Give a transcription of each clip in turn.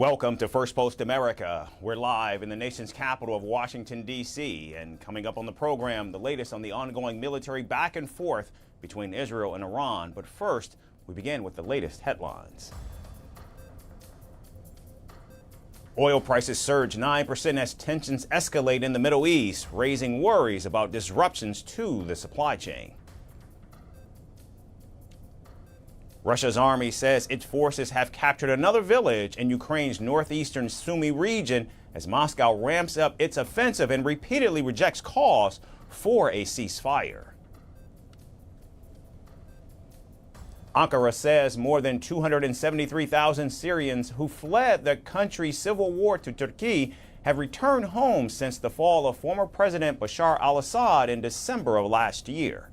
Welcome to Firstpost America. We're live in the nation's capital of Washington, D.C. And coming up on the program, the latest on the ongoing military back and forth between Israel and Iran. But first, we begin with the latest headlines. Oil prices surge 9% as tensions escalate in the Middle East, raising worries about disruptions to the supply chain. Russia's army says its forces have captured another village in Ukraine's northeastern Sumy region as Moscow ramps up its offensive and repeatedly rejects calls for a ceasefire. Ankara says more than 273,000 Syrians who fled the country's civil war to Turkey have returned home since the fall of former President Bashar al-Assad in December of last year.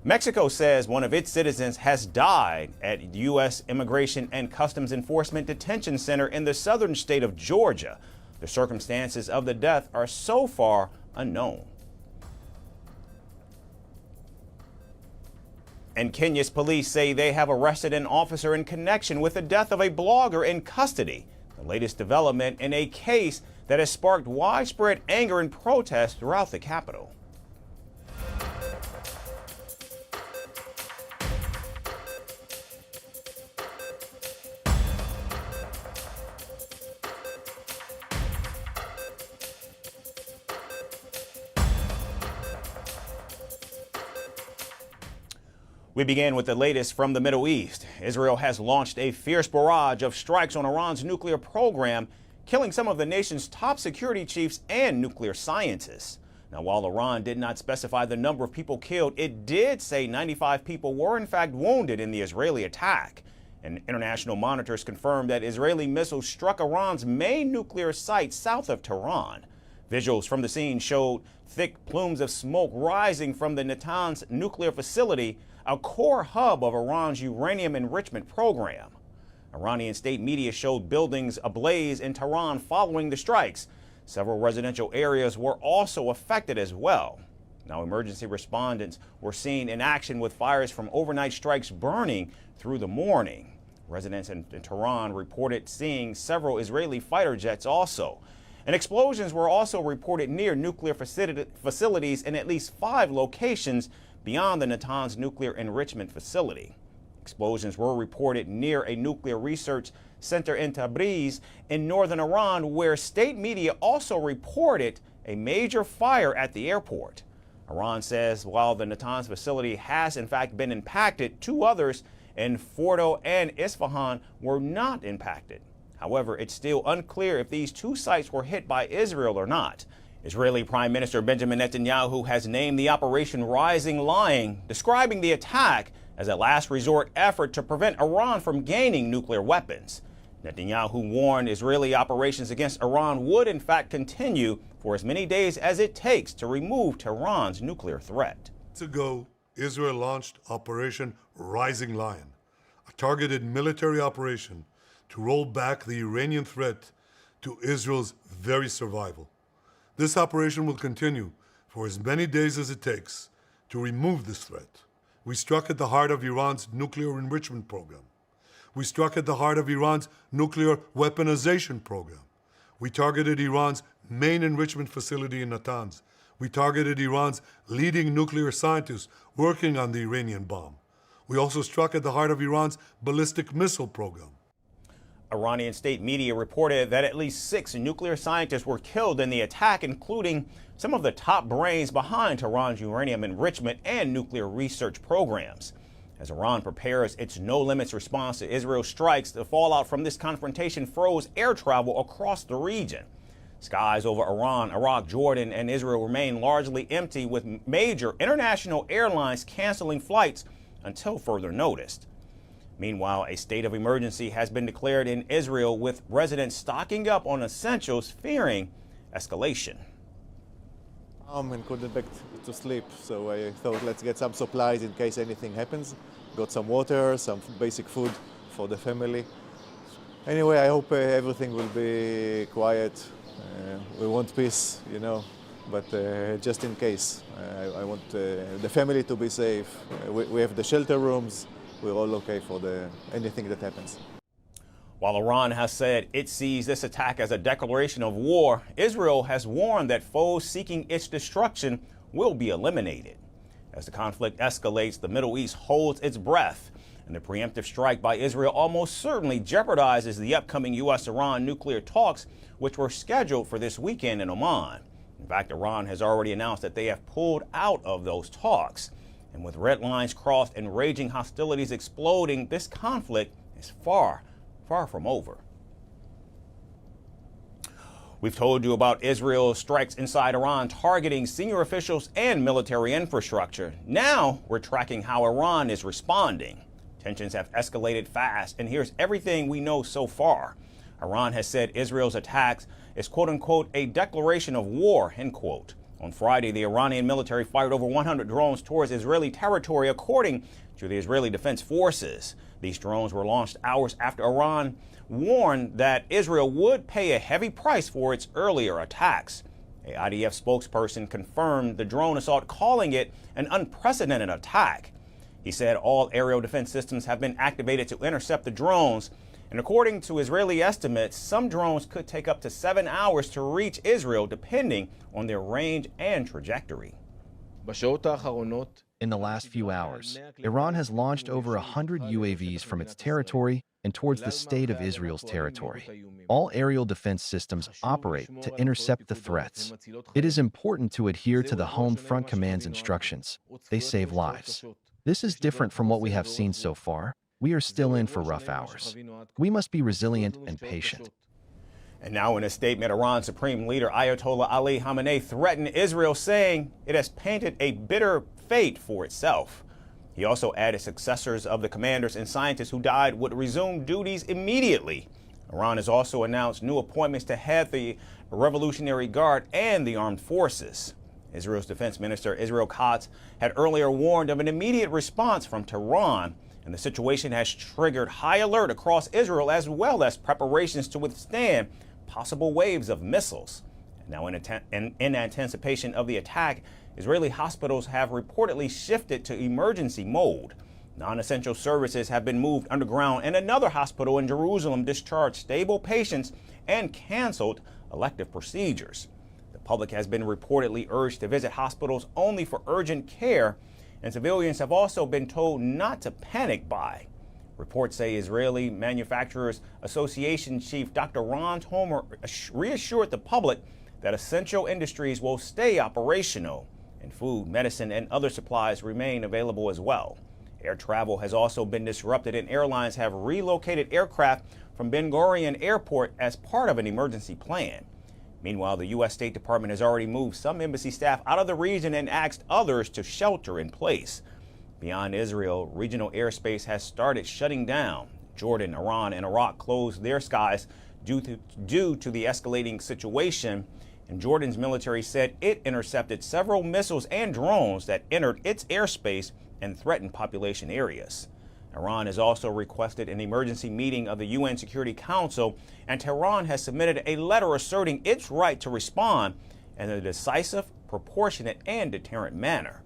Mexico says one of its citizens has died at U.S. Immigration and Customs Enforcement Detention Center in the southern state of Georgia. The circumstances of the death are so far unknown. And Kenya's police say they have arrested an officer in connection with the death of a blogger in custody. The latest development in a case that has sparked widespread anger and protest throughout the capital. We begin with the latest from the Middle East. Israel has launched a fierce barrage of strikes on Iran's nuclear program, killing some of the nation's top security chiefs and nuclear scientists. Now, while Iran did not specify the number of people killed, it did say 95 people were in fact wounded in the Israeli attack. And international monitors confirmed that Israeli missiles struck Iran's main nuclear site south of Tehran. Visuals from the scene showed thick plumes of smoke rising from the Natanz nuclear facility, a core hub of Iran's uranium enrichment program. Iranian state media showed buildings ablaze in Tehran following the strikes. Several residential areas were also affected as well. Now, emergency respondents were seen in action with fires from overnight strikes burning through the morning. Residents in Tehran reported seeing several Israeli fighter jets also. And explosions were also reported near nuclear facilities in at least 5 locations beyond the Natanz nuclear enrichment facility. Explosions were reported near a nuclear research center in Tabriz in northern Iran, where state media also reported a major fire at the airport. Iran says while the Natanz facility has in fact been impacted, 2 others in Fordo and Isfahan were not impacted. However, it's still unclear if these 2 sites were hit by Israel or not. Israeli Prime Minister Benjamin Netanyahu has named the Operation Rising Lion, describing the attack as a last resort effort to prevent Iran from gaining nuclear weapons. Netanyahu warned Israeli operations against Iran would in fact continue for as many days as it takes to remove Tehran's nuclear threat. Months ago, Israel launched Operation Rising Lion, a targeted military operation to roll back the Iranian threat to Israel's very survival. This operation will continue for as many days as it takes to remove this threat. We struck at the heart of Iran's nuclear enrichment program. We struck at the heart of Iran's nuclear weaponization program. We targeted Iran's main enrichment facility in Natanz. We targeted Iran's leading nuclear scientists working on the Iranian bomb. We also struck at the heart of Iran's ballistic missile program. Iranian state media reported that at least 6 nuclear scientists were killed in the attack, including some of the top brains behind Tehran's uranium enrichment and nuclear research programs. As Iran prepares its no-limits response to Israel's strikes, the fallout from this confrontation froze air travel across the region. Skies over Iran, Iraq, Jordan, and Israel remain largely empty, with major international airlines canceling flights until further notice. Meanwhile, a state of emergency has been declared in Israel, with residents stocking up on essentials, fearing escalation. And couldn't back to sleep, so I thought let's get some supplies in case anything happens. Got some water, some basic food for the family. Anyway, I hope everything will be quiet. We want peace, you know, but just in case. I want the family to be safe. We have the shelter rooms. we're all okay for anything that happens. While Iran has said it sees this attack as a declaration of war, Israel has warned that foes seeking its destruction will be eliminated. As the conflict escalates, the Middle East holds its breath, and the preemptive strike by Israel almost certainly jeopardizes the upcoming U.S.-Iran nuclear talks, which were scheduled for this weekend in Oman. In fact, Iran has already announced that they have pulled out of those talks. And with red lines crossed and raging hostilities exploding, this conflict is far from over. We've told you about Israel's strikes inside Iran targeting senior officials and military infrastructure. Now we're tracking how Iran is responding. Tensions have escalated fast, and here's everything we know so far. Iran has said Israel's attacks is quote-unquote a declaration of war, end quote. On Friday, the Iranian military fired over 100 drones towards Israeli territory, according to the Israeli Defense Forces. These drones were launched hours after Iran warned that Israel would pay a heavy price for its earlier attacks. A IDF spokesperson confirmed the drone assault, calling it an unprecedented attack. He said all aerial defense systems have been activated to intercept the drones. And according to Israeli estimates, some drones could take up to 7 hours to reach Israel, depending on their range and trajectory. In the last few hours, Iran has launched over 100 UAVs from its territory and towards the state of Israel's territory. All aerial defense systems operate to intercept the threats. It is important to adhere to the Home Front Command's instructions. They save lives. This is different from what we have seen so far. We are still in for rough hours. We must be resilient and patient. And now in a statement, Iran's Supreme Leader Ayatollah Ali Khamenei threatened Israel, saying it has painted a bitter fate for itself. He also added successors of the commanders and scientists who died would resume duties immediately. Iran has also announced new appointments to head the Revolutionary Guard and the armed forces. Israel's Defense Minister Israel Katz had earlier warned of an immediate response from Tehran, and the situation has triggered high alert across Israel, as well as preparations to withstand possible waves of missiles. Now, in anticipation of the attack, Israeli hospitals have reportedly shifted to emergency mode. Non-essential services have been moved underground, and another hospital in Jerusalem discharged stable patients and canceled elective procedures. The public has been reportedly urged to visit hospitals only for urgent care, and civilians have also been told not to panic buy. Reports say Israeli Manufacturers Association chief Dr. Ron Tomer reassured the public that essential industries will stay operational, and food, medicine, and other supplies remain available as well. Air travel has also been disrupted, and airlines have relocated aircraft from Ben Gurion Airport as part of an emergency plan. Meanwhile, the U.S. State Department has already moved some embassy staff out of the region and asked others to shelter in place. Beyond Israel, regional airspace has started shutting down. Jordan, Iran, and Iraq closed their skies due to the escalating situation. And Jordan's military said it intercepted several missiles and drones that entered its airspace and threatened population areas. Iran has also requested an emergency meeting of the UN Security Council, and Tehran has submitted a letter asserting its right to respond in a decisive, proportionate, and deterrent manner.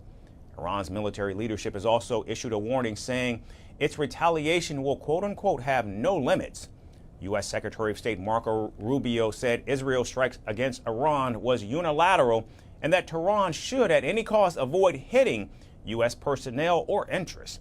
Iran's military leadership has also issued a warning saying its retaliation will quote-unquote have no limits. U.S. Secretary of State Marco Rubio said Israel's strikes against Iran was unilateral and that Tehran should at any cost avoid hitting U.S. personnel or interests.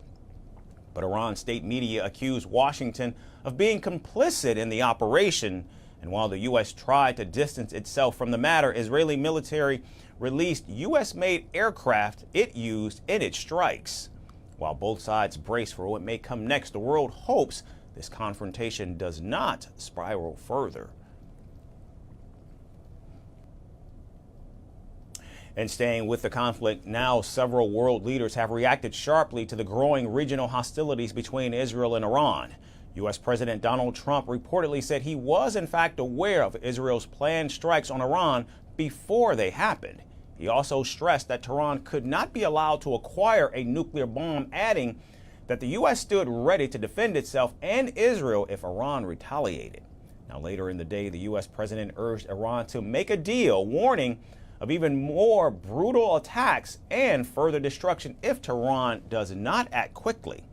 But Iran's state media accused Washington of being complicit in the operation. And while the U.S. tried to distance itself from the matter, Israeli military released U.S.-made aircraft it used in its strikes. While both sides brace for what may come next, the world hopes this confrontation does not spiral further. And staying with the conflict, now several world leaders have reacted sharply to the growing regional hostilities between Israel and Iran. U.S. President Donald Trump reportedly said he was in fact aware of Israel's planned strikes on Iran before they happened. He also stressed that Tehran could not be allowed to acquire a nuclear bomb, adding that the U.S. stood ready to defend itself and Israel if Iran retaliated. Now, later in the day, the U.S. president urged Iran to make a deal, warning of even more brutal attacks and further destruction if Tehran does not act quickly.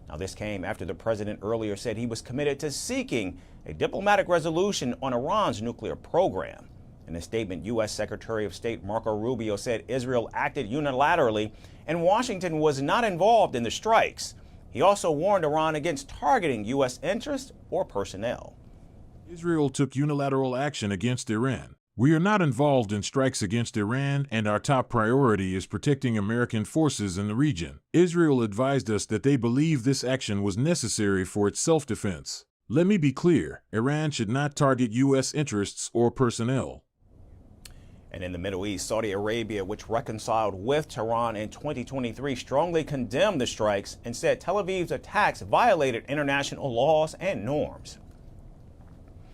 Now, this came after the president earlier said he was committed to seeking a diplomatic resolution on Iran's nuclear program. In a statement, U.S. Secretary of State Marco Rubio said Israel acted unilaterally and Washington was not involved in the strikes. He also warned Iran against targeting U.S. interests or personnel. Israel took unilateral action against Iran. We are not involved in strikes against Iran, and our top priority is protecting American forces in the region. Israel advised us that they believe this action was necessary for its self-defense. Let me be clear, Iran should not target U.S. interests or personnel. And in the Middle East, Saudi Arabia, which reconciled with Tehran in 2023, strongly condemned the strikes and said Tel Aviv's attacks violated international laws and norms.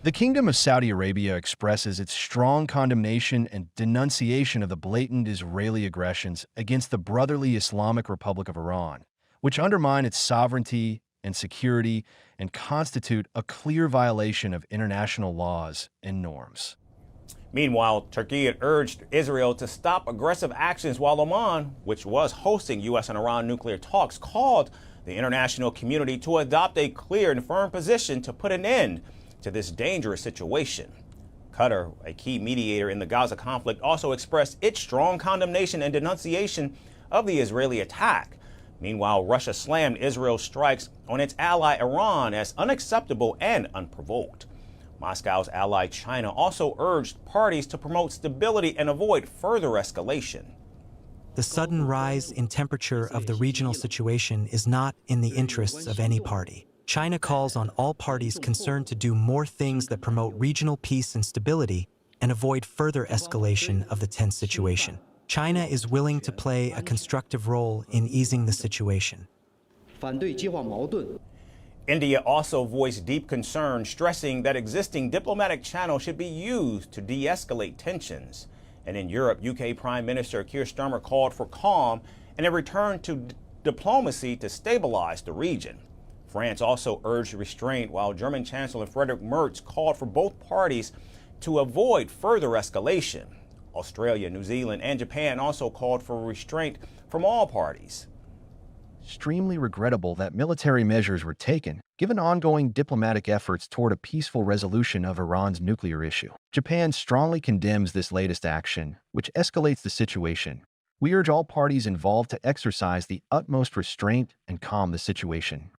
The Kingdom of Saudi Arabia expresses its strong condemnation and denunciation of the blatant Israeli aggressions against the brotherly Islamic Republic of Iran, which undermine its sovereignty and security and constitute a clear violation of international laws and norms. Meanwhile, Turkey had urged Israel to stop aggressive actions, while Oman, which was hosting U.S. and Iran nuclear talks, called the international community to adopt a clear and firm position to put an end to this dangerous situation. Qatar, a key mediator in the Gaza conflict, also expressed its strong condemnation and denunciation of the Israeli attack. Meanwhile, Russia slammed Israel's strikes on its ally Iran as unacceptable and unprovoked. Moscow's ally China also urged parties to promote stability and avoid further escalation. The sudden rise in temperature of the regional situation is not in the interests of any party. China calls on all parties concerned to do more things that promote regional peace and stability and avoid further escalation of the tense situation. China is willing to play a constructive role in easing the situation. India also voiced deep concern, stressing that existing diplomatic channels should be used to de-escalate tensions. And in Europe, UK Prime Minister Keir Starmer called for calm and a return to diplomacy to stabilize the region. France also urged restraint, while German Chancellor Friedrich Merz called for both parties to avoid further escalation. Australia, New Zealand, and Japan also called for restraint from all parties. Extremely regrettable that military measures were taken, given ongoing diplomatic efforts toward a peaceful resolution of Iran's nuclear issue. Japan strongly condemns this latest action, which escalates the situation. We urge all parties involved to exercise the utmost restraint and calm the situation.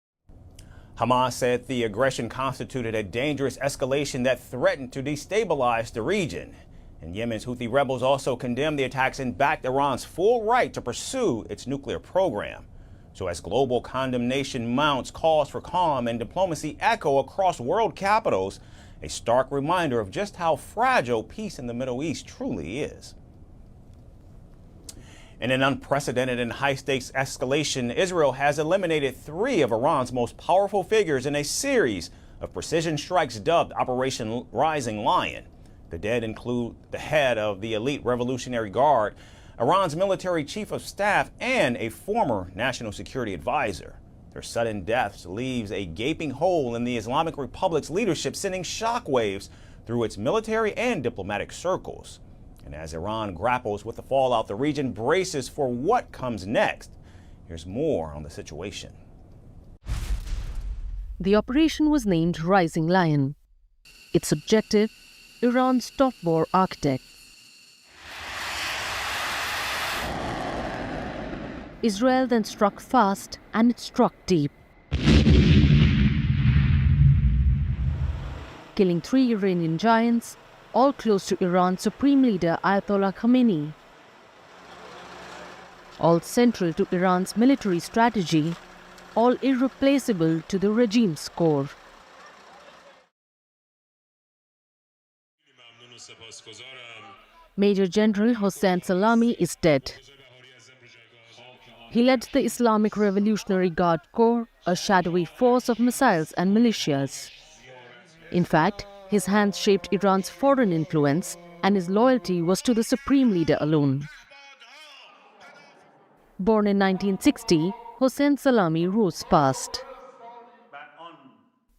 Hamas said the aggression constituted a dangerous escalation that threatened to destabilize the region. And Yemen's Houthi rebels also condemned the attacks and backed Iran's full right to pursue its nuclear program. So as global condemnation mounts, calls for calm and diplomacy echo across world capitals, a stark reminder of just how fragile peace in the Middle East truly is. In an unprecedented and high-stakes escalation, Israel has eliminated 3 of Iran's most powerful figures in a series of precision strikes dubbed Operation Rising Lion. The dead include the head of the elite Revolutionary Guard, Iran's military chief of staff, and a former national security advisor. Their sudden deaths leaves a gaping hole in the Islamic Republic's leadership, sending shockwaves through its military and diplomatic circles. And as Iran grapples with the fallout, the region braces for what comes next. Here's more on the situation. The operation was named Rising Lion. Its objective, Iran's top war architect. Israel then struck fast and it struck deep, killing 3 Iranian giants, all close to Iran's supreme leader Ayatollah Khamenei, all central to Iran's military strategy, all irreplaceable to the regime's core. Major General Hossein Salami is dead. He led the Islamic Revolutionary Guard Corps, a shadowy force of missiles and militias. In fact, his hands shaped Iran's foreign influence, and his loyalty was to the supreme leader alone. Born in 1960, Hossein Salami rose fast.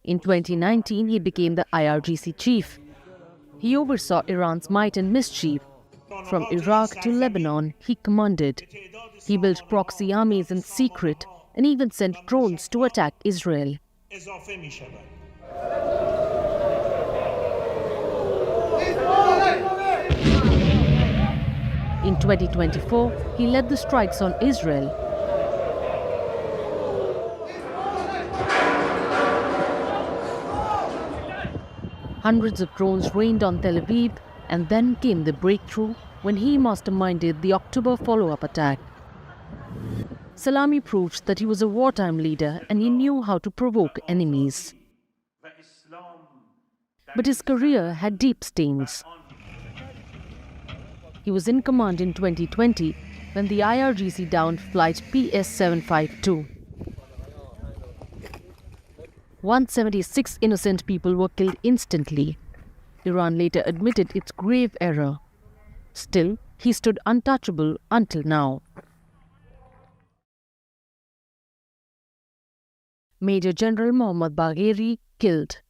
In 2019, he became the IRGC chief. He oversaw Iran's might and mischief. From Iraq to Lebanon, he commanded. He built proxy armies in secret and even sent drones to attack Israel. In 2024, he led the strikes on Israel. Hundreds of drones rained on Tel Aviv, and then came the breakthrough when he masterminded the October follow-up attack. Salami proved that he was a wartime leader and he knew how to provoke enemies. But his career had deep stains. He was in command in 2020 when the IRGC downed flight PS-752. 176 innocent people were killed instantly. Iran later admitted its grave error. Still, he stood untouchable until now. Major General Mohammad Bagheri killed.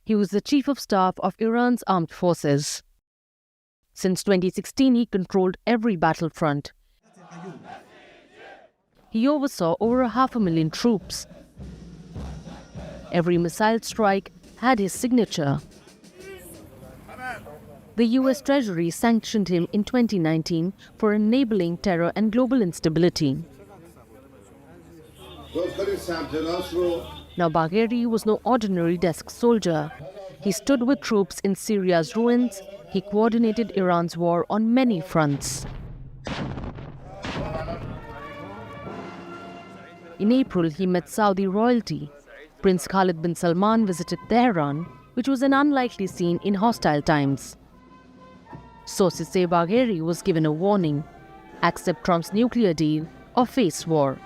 He was the Chief of Staff of Iran's armed forces. Since 2016, he controlled every battlefront. He oversaw over 500,000 troops. Every missile strike had his signature. The US Treasury sanctioned him in 2019 for enabling terror and global instability. Now Bagheri was no ordinary desk soldier. He stood with troops in Syria's ruins. He coordinated Iran's war on many fronts. In April, he met Saudi royalty. Prince Khalid bin Salman visited Tehran, which was an unlikely scene in hostile times. Sources say Bagheri was given a warning: accept Trump's nuclear deal or face war.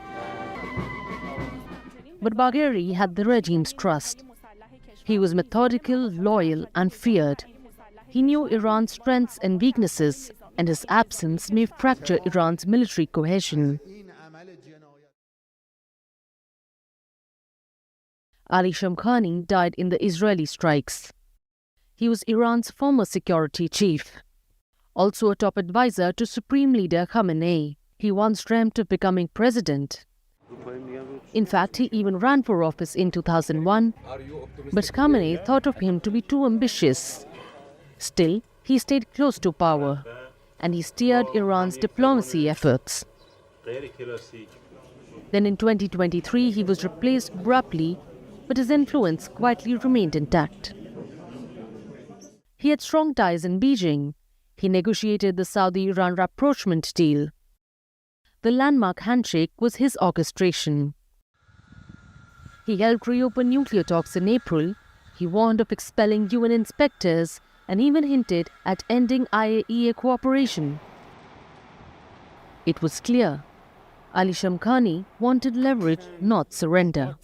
But Bagheri had the regime's trust. He was methodical, loyal, and feared. He knew Iran's strengths and weaknesses, and his absence may fracture Iran's military cohesion. Ali Shamkhani died in the Israeli strikes. He was Iran's former security chief, also a top advisor to Supreme Leader Khamenei. He once dreamt of becoming president. In fact, he even ran for office in 2001, but Khamenei thought of him to be too ambitious. Still, he stayed close to power, and he steered Iran's diplomacy efforts. Then in 2023, he was replaced abruptly, but his influence quietly remained intact. He had strong ties in Beijing. He negotiated the Saudi-Iran rapprochement deal. The landmark handshake was his orchestration. He helped reopen nuclear talks in April. He warned of expelling UN inspectors and even hinted at ending IAEA cooperation. It was clear Ali Shamkhani wanted leverage, not surrender.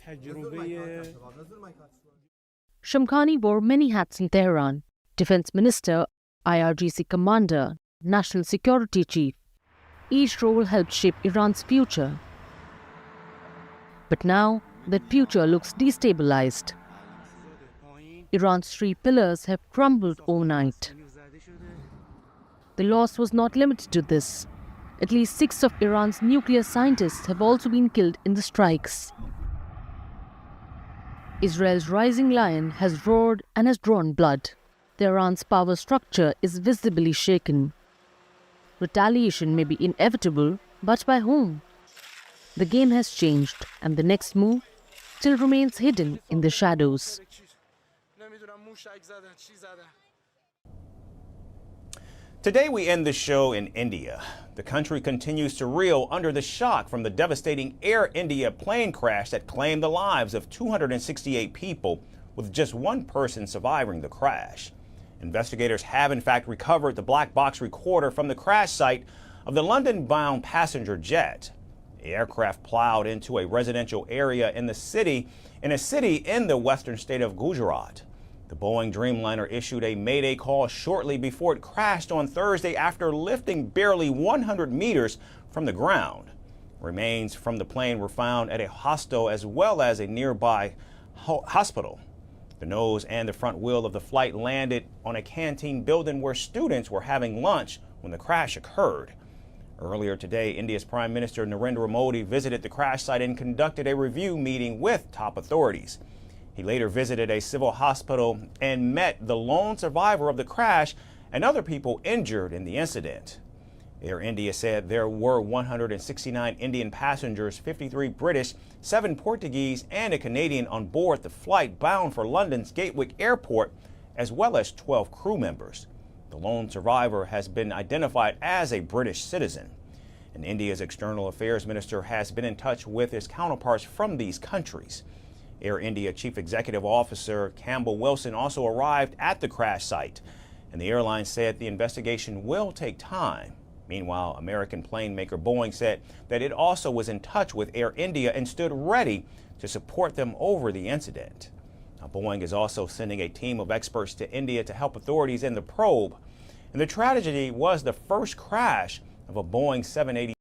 Shamkhani wore many hats in Tehran: defense minister, IRGC commander, national security chief. Each role helped shape Iran's future. But now, that future looks destabilized. Iran's three pillars have crumbled overnight. The loss was not limited to this. At least 6 of Iran's nuclear scientists have also been killed in the strikes. Israel's rising lion has roared and has drawn blood. Tehran's power structure is visibly shaken. Retaliation may be inevitable, but by whom? The game has changed, and the next move still remains hidden in the shadows. Today we end the show in India. The country continues to reel under the shock from the devastating Air India plane crash that claimed the lives of 268 people, with just one person surviving the crash. Investigators have in fact recovered the black box recorder from the crash site of the London-bound passenger jet. The aircraft plowed into a residential area in a city in the western state of Gujarat. The Boeing Dreamliner issued a mayday call shortly before it crashed on Thursday after lifting barely 100 meters from the ground. Remains from the plane were found at a hostel as well as a nearby hospital. The nose and the front wheel of the flight landed on a canteen building where students were having lunch when the crash occurred. Earlier today, India's Prime Minister Narendra Modi visited the crash site and conducted a review meeting with top authorities. He later visited a civil hospital and met the lone survivor of the crash and other people injured in the incident. Air India said there were 169 Indian passengers, 53 British, 7 Portuguese, and a Canadian on board the flight bound for London's Gatwick Airport, as well as 12 crew members. The lone survivor has been identified as a British citizen. And India's External Affairs Minister has been in touch with his counterparts from these countries. Air India Chief Executive Officer Campbell Wilson also arrived at the crash site, and the airline said the investigation will take time. Meanwhile, American plane maker Boeing said that it also was in touch with Air India and stood ready to support them over the incident. Now, Boeing is also sending a team of experts to India to help authorities in the probe. And the tragedy was the first crash of a Boeing 787